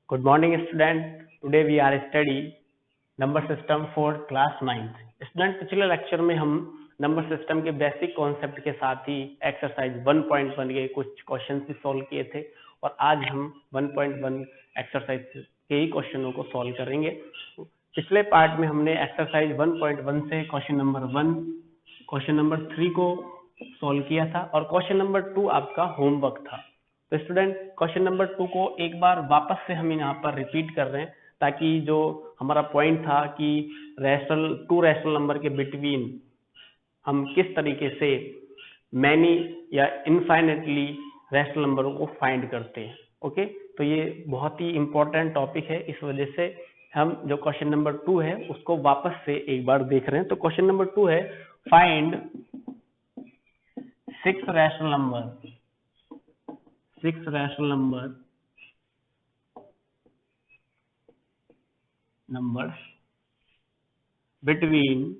Good morning, student. Today we are study number system for class 9th. Student पिछले lecture में हम number system के basic concept के साथ ही एक्सरसाइज 1.1 के कुछ क्वेश्चन भी सॉल्व किए थे और आज हम 1.1 एक्सरसाइज के ही क्वेश्चनों को सॉल्व करेंगे। पिछले पार्ट में हमने एक्सरसाइज 1.1 से क्वेश्चन नंबर 1, क्वेश्चन नंबर 3 को सॉल्व किया था और क्वेश्चन नंबर 2 आपका होमवर्क था। तो स्टूडेंट क्वेश्चन नंबर 2 को एक बार वापस से हम यहाँ पर रिपीट कर रहे हैं ताकि जो हमारा पॉइंट था कि टू रैशनल नंबर के बिटवीन हम किस तरीके से मैनी या इनफाइनेटली रैशनल नंबरों को फाइंड करते हैं। ओके, तो ये बहुत ही इंपॉर्टेंट टॉपिक है, इस वजह से हम जो क्वेश्चन नंबर 2 है उसको वापस से एक बार देख रहे हैं। तो क्वेश्चन नंबर 2 है find 6 rational numbers between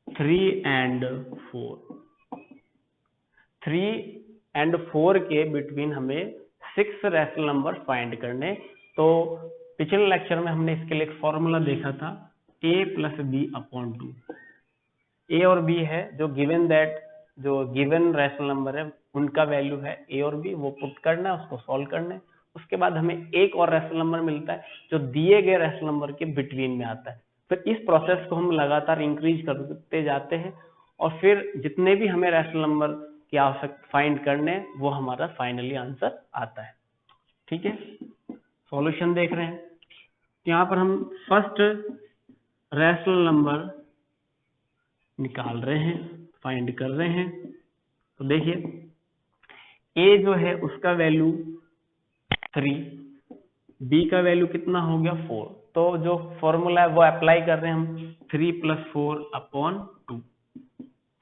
3 and 4। 3 and 4 के बिटवीन हमें 6 रैशनल नंबर फाइंड करने। तो पिछले लेक्चर में हमने इसके लिए एक फॉर्मूला देखा था a + b/2। a और b है जो गिवन रैशनल नंबर है उनका वैल्यू है a और b, वो पुट करना है, उसको सॉल्व करना है। उसके बाद हमें एक और रैशनल नंबर मिलता है जो दिए गए रैशनल नंबर के बिटवीन में आता है। फिर इस प्रोसेस को हम लगातार इंक्रीज करते जाते हैं और फिर जितने भी हमें रैशनल नंबर की आवश्यकता फाइंड करने हैं वो हमारा फाइनली आंसर आता है। ठीक है, सॉल्यूशन देख रहे हैं। यहाँ पर हम फर्स्ट रैशनल नंबर निकाल रहे हैं, फाइंड कर रहे हैं। तो देखिए a जो है उसका वैल्यू 3, b का वैल्यू कितना हो गया 4। तो जो फॉर्मूला है वो अप्लाई कर रहे हैं हम 3 + 4/2।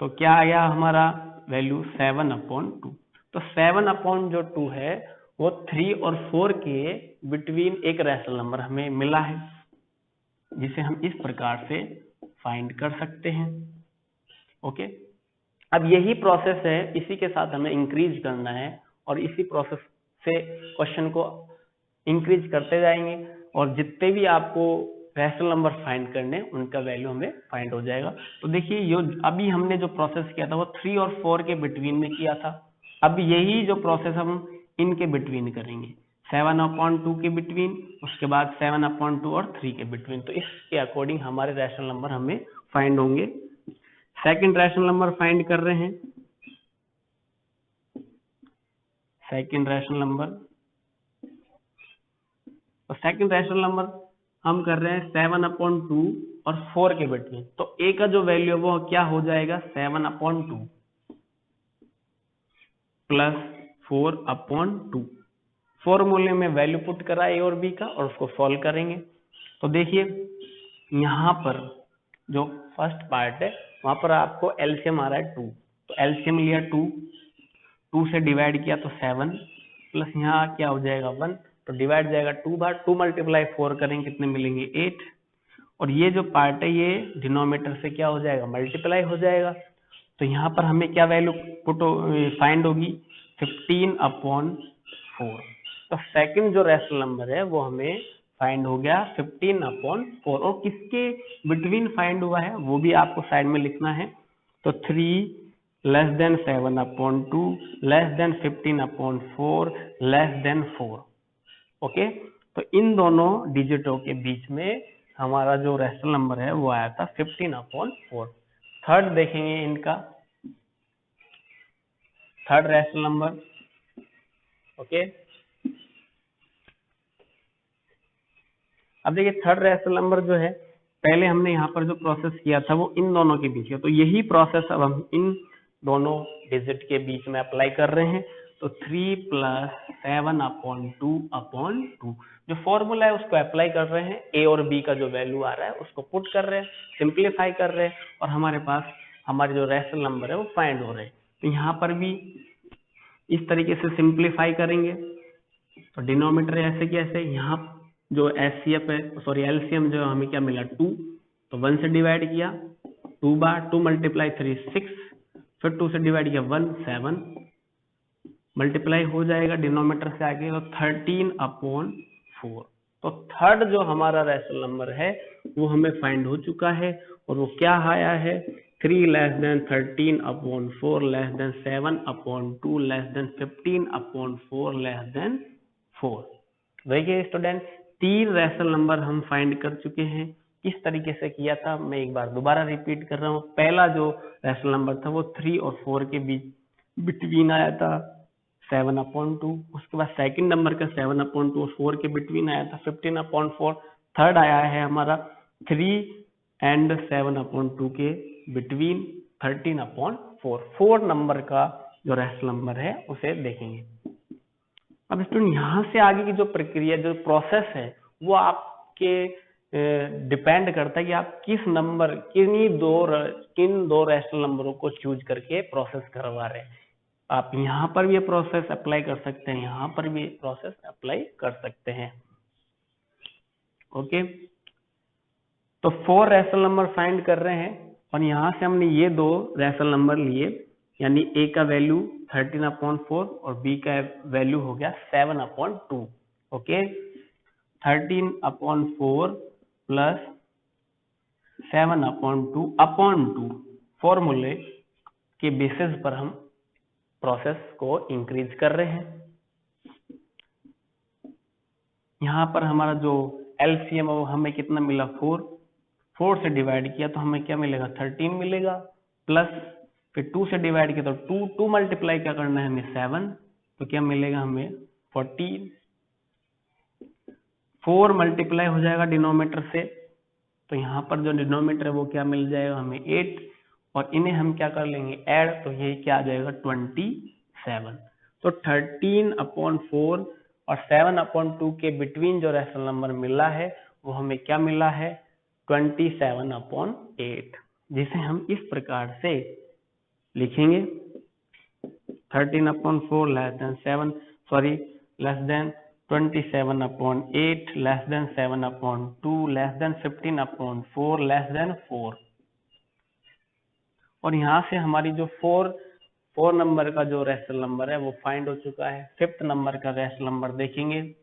तो क्या आ गया हमारा वैल्यू 7/2। तो 7/2 है वो 3 और 4 के बिटवीन एक रैशनल नंबर हमें मिला है जिसे हम इस प्रकार से फाइंड कर सकते हैं। ओके, अब यही प्रोसेस है, इसी के साथ हमें इंक्रीज करना है और इसी प्रोसेस से क्वेश्चन को इंक्रीज करते जाएंगे और जितने भी आपको रैशनल नंबर फाइंड करने उनका वैल्यू हमें फाइंड हो जाएगा। तो देखिए यो अभी हमने जो प्रोसेस किया था वो 3 और 4 के बिटवीन में किया था। अब यही जो प्रोसेस हम इनके बिटवीन करेंगे, 7/2 के बिटवीन, उसके बाद 7/2 और 3 के बिटवीन। तो इसके अकॉर्डिंग हमारे रैशनल नंबर हमें फाइंड होंगे। सेकंड रैशनल नंबर फाइंड कर रहे हैं, सेकंड रैशनल नंबर। तो सेकंड रैशनल नंबर हम कर रहे हैं 7/2 और 4 के बिटवीन। तो a का जो वैल्यू है वो क्या हो जाएगा 7/2 प्लस 4/2। फॉर्मूले में वैल्यू पुट करा a और b का और उसको सॉल्व करेंगे। तो देखिए यहाँ पर जो फर्स्ट पार्ट है वहां पर आपको एलसीएम आ रहा है 2। तो एलसीएम लिया 2 से डिवाइड किया तो 7 प्लस यहाँ क्या हो जाएगा 1। तो डिवाइड जाएगा 2 बार, 2 × 4 करेंगे कितने मिलेंगे 8। और ये जो पार्ट है ये डिनोमिनेटर से क्या हो जाएगा मल्टीप्लाई हो जाएगा। तो यहाँ पर हमें क्या वैल्यू फाइंड होगी 15/4। तो सेकंड जो रैशनल नंबर है वो हमें फाइंड हो गया 15/4 और किसके बिटवीन फाइंड हुआ है वो भी आपको साइड में लिखना है। तो 3 < 7/2 < 15/4 <4। ओके, तो इन दोनों डिजिटों के बीच में हमारा जो रैशनल नंबर है वो आया था 15/4। थर्ड देखेंगे इनका, थर्ड रैशनल नंबर। ओके, अब देखिए थर्ड रैशनल नंबर जो है पहले हमने यहाँ पर जो प्रोसेस किया था वो इन दोनों के बीच है। तो यही प्रोसेस अब हम इन दोनों डिजिट के बीच में अप्लाई कर रहे हैं। तो 3 + 7/2/2 जो फॉर्मूला है उसको अप्लाई कर रहे हैं, a और b का जो वैल्यू आ रहा है उसको पुट कर रहे हैं, सिंप्लीफाई कर रहे हैं और हमारे पास हमारे जो रैशनल नंबर है वो फाइंड हो रहे हैं। तो यहाँ पर भी इस तरीके से सिंप्लीफाई करेंगे। तो डिनोमिनेटर ऐसे कैसे, यहाँ जो एचसीएफ है सॉरी एलसीएम जो हमें क्या मिला 2। तो 1 से डिवाइड किया 2 बार, 2 × 3 6, फिर 2 से डिवाइड किया 1 7, मल्टीप्लाई हो जाएगा डिनोमिनेटर से आगे, तो 13/4। तो थर्ड जो हमारा रैशनल नंबर है वो हमें फाइंड हो चुका है, और वो क्या आया है, 3 less than 13/4 less than 7/2 less than 15/4 less than 4। देखिए स्टूडेंट, 3 रैशनल नंबर हम फाइंड कर चुके हैं। किस तरीके से किया था मैं एक बार दोबारा रिपीट कर रहा हूँ। पहला जो रैशनल नंबर था वो 3 और 4 के बीच बिटवीन आया था 7/2। उसके बाद सेकंड नंबर का 7/2 और 4 के बिटवीन आया था 15/4। थर्ड आया है हमारा 3 एंड 7/2 के बिटवीन 13/4। 4 नंबर का जो रैशनल नंबर है उसे देखेंगे। अब स्टूडेंट यहाँ से आगे की जो प्रक्रिया, जो प्रोसेस है, वो आपके डिपेंड करता है कि आप किस नंबर, किन दो रैशनल नंबरों को चूज करके प्रोसेस करवा रहे हैं। आप यहाँ पर भी ये प्रोसेस अप्लाई कर सकते हैं, यहाँ पर भी प्रोसेस अप्लाई कर सकते हैं। ओके, तो 4 रैशनल नंबर फाइंड कर रहे हैं, और यहाँ से हमने ये 2 रैशनल नंबर लिए, यानी a का वैल्यू 13/4 और b का वैल्यू हो गया 7/2। ओके, 13/4 प्लस 7/2 फॉर्मूले के बेसिस पर हम प्रोसेस को इंक्रीज कर रहे हैं। यहाँ पर हमारा जो एलसीएम है वो हमें कितना मिला, 4 से डिवाइड किया तो हमें क्या मिलेगा, 13 मिलेगा, प्लस फिर 2 से डिवाइड किया तो 2 मल्टीप्लाई क्या करना है हमें, 7, तो क्या मिलेगा हमें 14। 4 मल्टीप्लाई हो जाएगा डिनोमिनेटर से, तो यहाँ पर जो डिनोमिनेटर है वो क्या मिल जाएगा हमें 8, और इन्हें हम क्या कर लेंगे ऐड, तो ये क्या आ जाएगा 27। तो 13/4 और 7/2 के बिटवीन जो रैशनल नंबर मिला है वो हमें क्या मिला है, 27/8, जिसे हम इस प्रकार से लिखेंगे, 13/4 less than 27/8 less than 7/2 less than 15/4 less than 4। और यहाँ से हमारी जो 4 नंबर का जो रैशनल नंबर है वो फाइंड हो चुका है। 5th नंबर का रैशनल नंबर देखेंगे।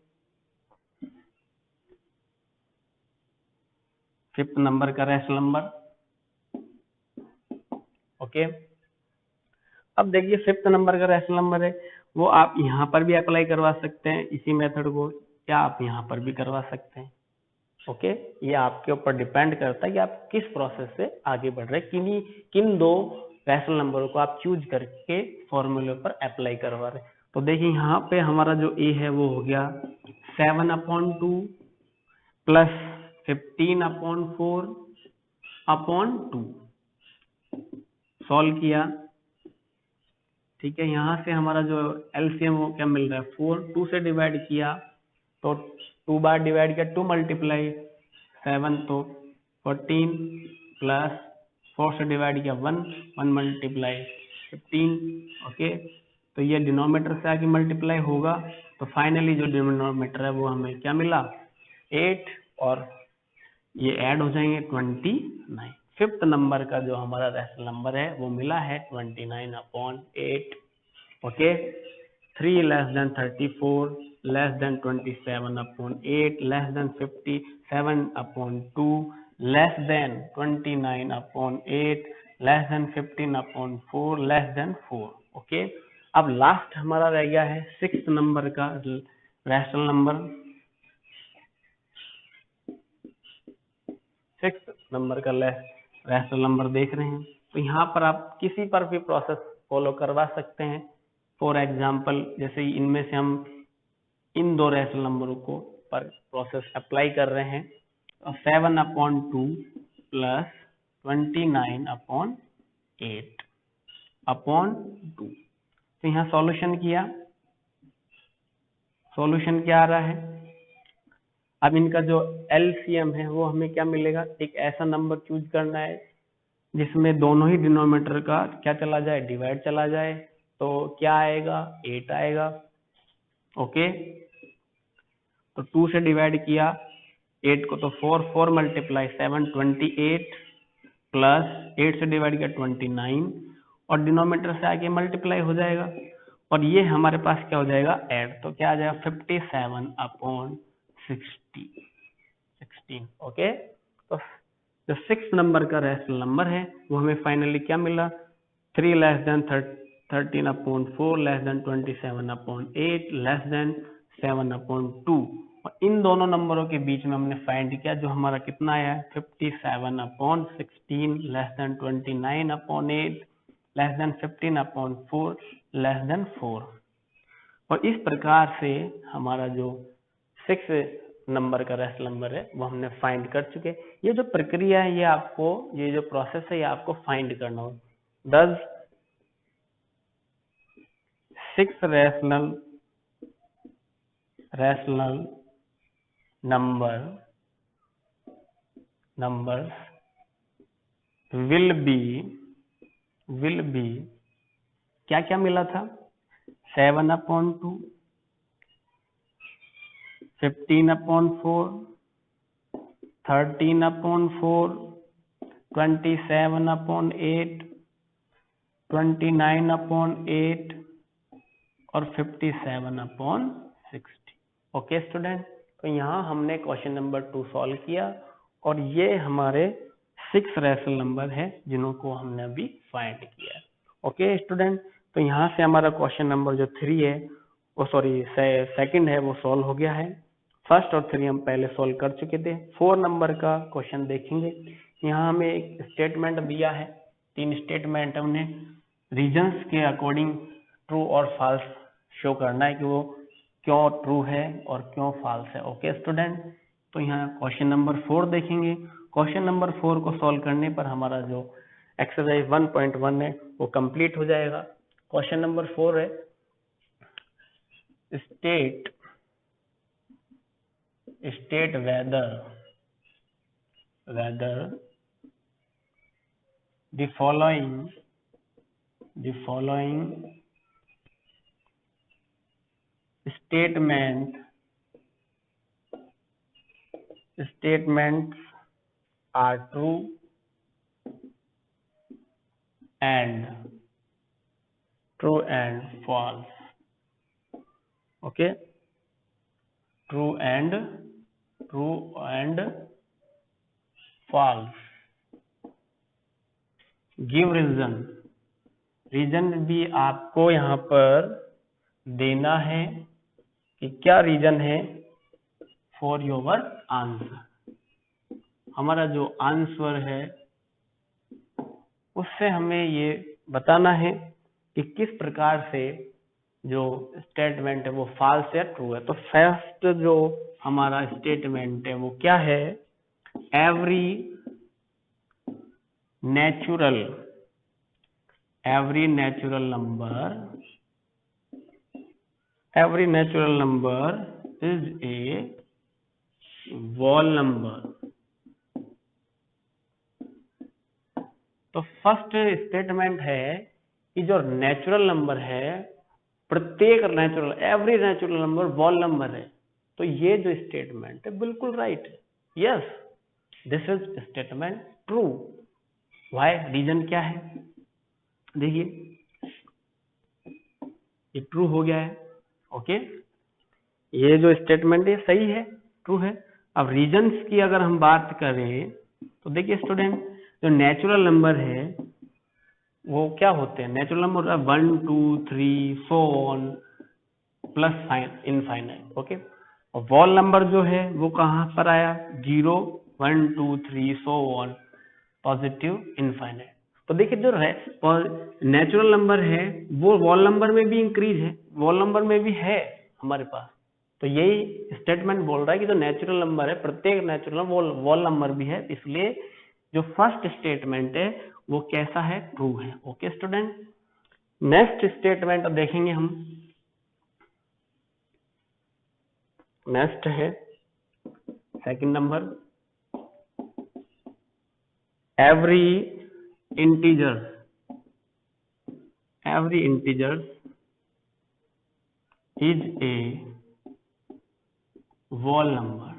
5th नंबर का रैशनल नंबर, ओके। अब देखिए 5th नंबर का रैशनल नंबर है वो आप यहाँ पर भी अप्लाई करवा सकते हैं इसी मेथड को, या आप यहाँ पर भी करवा सकते हैं। ओके, ये आपके ऊपर डिपेंड करता है कि आप किस प्रोसेस से आगे बढ़ रहे हैं, किन 2 रैशनल नंबरों को आप चूज करके फॉर्मूले पर अप्लाई करवा रहे हैं। तो देखिए यहाँ पे हमारा जो a है वो हो गया 7/2 प्लस 15/4/2। सॉल्व किया, ठीक है। यहाँ से हमारा जो एलसीएम वो क्या मिल रहा है 4, 2 से डिवाइड किया तो 2 बार डिवाइड किया 2 मल्टीप्लाई 7 तो 14, प्लस 4 से डिवाइड किया 1 मल्टीप्लाई 15। ओके, तो ये डिनोमिनेटर से आगे मल्टीप्लाई होगा, तो फाइनली जो डिनोमिनेटर है वो हमें क्या मिला 8, और ये ऐड हो जाएंगे 29। 5th नंबर का जो हमारा रैशनल नंबर है वो मिला है 29/8। Okay, 3 less than 34 less than 27/8 less than 57/2 less than 29/8 less than 15/4 less than 4। Okay, अब लास्ट हमारा रह गया है 6th नंबर का रैशनल नंबर। 6th नंबर का रैशनल नंबर देख रहे हैं, तो यहाँ पर आप किसी पर भी प्रोसेस फॉलो करवा सकते हैं। फॉर एग्जाम्पल, जैसे इनमें से हम इन 2 रैशनल नंबरों को पर प्रोसेस अप्लाई कर रहे हैं, 7/2 प्लस 29/8/2। तो यहाँ सॉल्यूशन किया, सॉल्यूशन क्या आ रहा है, अब इनका जो एलसीएम है वो हमें क्या मिलेगा, एक ऐसा नंबर चूज करना है जिसमें दोनों ही डिनोमिनेटर का क्या चला जाए, डिवाइड चला जाए, तो क्या आएगा 8 आएगा। ओके, तो 2 से डिवाइड किया 8 को तो 4 मल्टीप्लाई 7 28 प्लस 8 से डिवाइड किया 29, और डिनोमिनेटर से आगे मल्टीप्लाई हो जाएगा, और ये हमारे पास क्या हो जाएगा ऐड, तो क्या आ जाएगा 57/16। ओके, तो जो 6 नंबर का रैशनल नंबर है वो हमें फाइनली क्या मिला, 3 less than 13/4 less than 27/8 less than 7/2। और इन दोनों नंबरों के बीच में हमने फाइंड किया, जो हमारा कितना आया है 57/16 less than 29/8 less than 15/4 less than 4। और इस प्रकार से हमारा जो 6 नंबर का रैशनल नंबर है वो हमने फाइंड कर चुके। ये जो प्रक्रिया है, ये आपको, ये जो प्रोसेस है, ये आपको फाइंड करना हो। Thus 6 rational numbers will be क्या क्या मिला था, 7/2, 15/4, 13/4, 27/8, 29/8 और 57/60। ओके स्टूडेंट, तो यहाँ हमने क्वेश्चन नंबर 2 सॉल्व किया और ये हमारे 6 रैशनल नंबर है जिनको हमने अभी फाइंड किया। ओके स्टूडेंट, तो यहाँ से हमारा क्वेश्चन नंबर जो 3 है वो, सॉरी सेकंड है, वो सॉल्व हो गया है। फर्स्ट और 3 हम पहले सॉल्व कर चुके थे। 4 नंबर का क्वेश्चन देखेंगे। यहाँ हमें एक स्टेटमेंट दिया है, 3 स्टेटमेंट हमने रीजन्स के अकॉर्डिंग ट्रू और फॉल्स शो करना है कि वो क्यों ट्रू है और क्यों फॉल्स है। ओके स्टूडेंट, तो यहाँ क्वेश्चन नंबर 4 देखेंगे। क्वेश्चन नंबर 4 को सॉल्व करने पर हमारा जो एक्सरसाइज 1.1 है वो कंप्लीट हो जाएगा। क्वेश्चन नंबर 4 है, state whether the following statements are true and false. Okay, true and false. Give reason भी आपको यहाँ पर देना है कि क्या रीजन है फॉर योर आंसर। हमारा जो आंसर है उससे हमें ये बताना है कि किस प्रकार से जो स्टेटमेंट है वो फॉल्स या ट्रू है। तो फर्स्ट जो हमारा स्टेटमेंट है वो क्या है, every natural number is a whole number. तो फर्स्ट स्टेटमेंट है कि जो नेचुरल नंबर है, प्रत्येक every natural number whole number है। तो ये जो स्टेटमेंट है बिल्कुल राइट है। Yes, this is statement true. Why, reason क्या है, देखिए ये ट्रू हो गया है। ओके, ये जो स्टेटमेंट है सही है, ट्रू है। अब रीजन्स की अगर हम बात करें तो देखिए स्टूडेंट, जो नेचुरल नंबर है वो क्या होते हैं, natural number 1 2 3 so on plus infinite. Okay, और वॉल नंबर जो है वो कहाँ पर आया, 0 1 2 3 so on पॉजिटिव इनफाइनाइट। तो देखिए जो नेचुरल नंबर है वो वॉल नंबर में भी इंक्रीज है, वॉल नंबर में भी है हमारे पास। तो यही स्टेटमेंट बोल रहा है कि जो नेचुरल नंबर है, प्रत्येक नेचुरल वॉल नंबर भी है। इसलिए जो फर्स्ट स्टेटमेंट है वो कैसा है, ट्रू है। ओके स्टूडेंट, नेक्स्ट स्टेटमेंट देखेंगे हम। नेक्स्ट है second number, every integer is a whole number.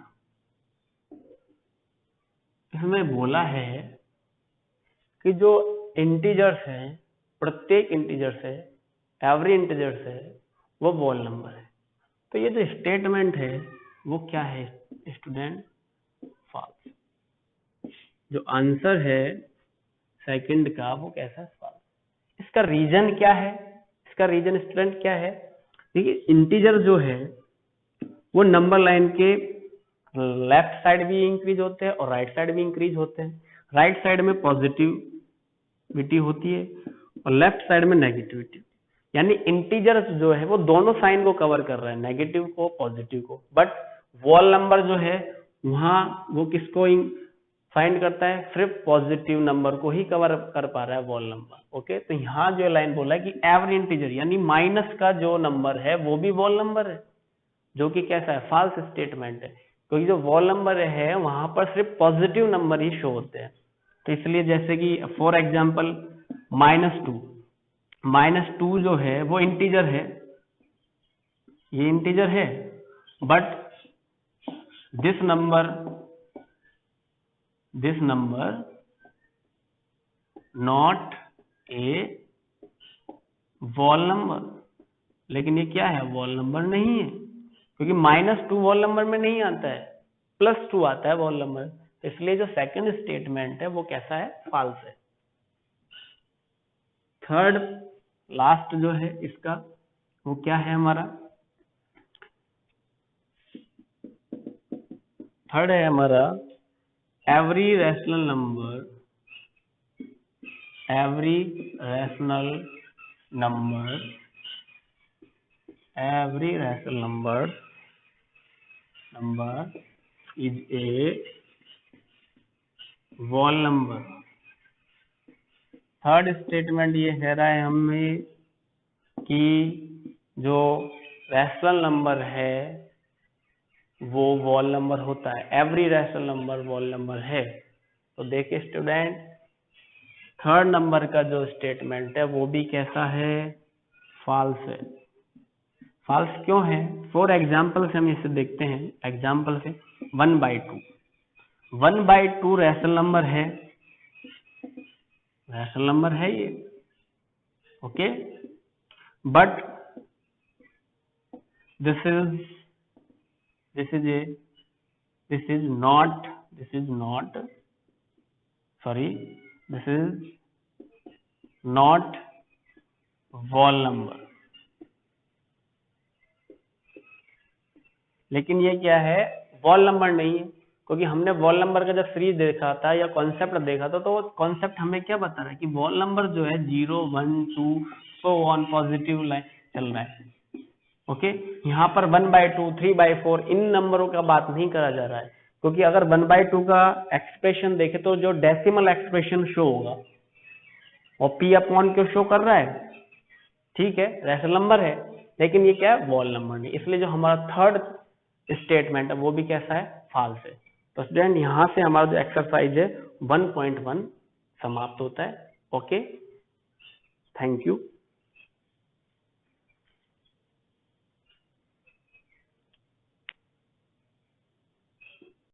इसमें बोला है कि जो इंटीजर्स हैं, प्रत्येक इंटीजर्स है एवरी इंटीजर्स है वो वॉल नंबर है। तो ये जो स्टेटमेंट है वो क्या है स्टूडेंट? फॉल्स। जो आंसर है सेकंड का वो कैसा है? फॉल्स। इसका रीजन क्या है? इसका रीजन स्टूडेंट क्या है? देखिए इंटीजर जो है वो नंबर लाइन के लेफ्ट साइड भी इंक्रीज होते हैं और राइट साइड भी इंक्रीज होते हैं। राइट साइड में पॉजिटिविटी होती है और लेफ्ट साइड में नेगेटिविटी। यानी इंटीजर जो है वो दोनों साइन को कवर कर रहा है, नेगेटिव को पॉजिटिव को। बट वॉल नंबर जो है वहां वो किसको फाइंड करता है? सिर्फ पॉजिटिव नंबर को ही कवर कर पा रहा है वॉल नंबर। ओके, तो यहाँ जो लाइन बोला है कि एवरी इंटीजर यानी माइनस का जो नंबर है वो भी वॉल नंबर है, जो कि कैसा है? फॉल्स स्टेटमेंट है, क्योंकि जो वॉल नंबर है वहां पर सिर्फ पॉजिटिव नंबर ही शो होते हैं। तो इसलिए जैसे कि फॉर एग्जांपल -2 जो है वो इंटीजर है, ये इंटीजर है, but this number not a wall number. लेकिन ये क्या है? वॉल नंबर नहीं है, क्योंकि -2 वॉल नंबर में नहीं आता है, +2 आता है वॉल नंबर। इसलिए जो सेकंड स्टेटमेंट है वो कैसा है? फॉल्स है। थर्ड लास्ट जो है इसका वो क्या है हमारा? थर्ड है हमारा every rational number is A wall number. Third statement ये कह रहा है हमें कि जो रैशनल नंबर है वो वॉल नंबर होता है, every rational number wall number है। तो देखिए स्टूडेंट, थर्ड नंबर का जो स्टेटमेंट है वो भी कैसा है? फॉल्स है। फॉल्स क्यों है? फॉर एग्जाम्पल से हम इसे देखते हैं। एग्जाम्पल से 1/2 रैशनल नंबर है, ये। Okay, but this is not whole number। लेकिन ये क्या है? वॉल नंबर नहीं है, क्योंकि हमने वॉल नंबर का जब सीरीज देखा था या कॉन्सेप्ट देखा था तो वो कॉन्सेप्ट हमें क्या बता रहा है कि वॉल नंबर जो है 0, 1, 2 सो ऑन पॉजिटिव लाइन चल रहा है। ओके, यहाँ पर 1/2, 3/4 इन नंबरों का बात नहीं करा जा रहा है, क्योंकि अगर 1/2 का एक्सप्रेशन देखे तो जो डेसिमल एक्सप्रेशन शो होगा और P/Q क्यों शो कर रहा है? ठीक है, रैशनल नंबर है, लेकिन ये क्या है? वॉल नंबर नहीं। इसलिए जो हमारा थर्ड स्टेटमेंट है वो भी कैसा है? फॉल्स है। तो स्टूडेंट यहाँ से हमारा जो एक्सरसाइज है 1.1 समाप्त होता है। Okay, thank you.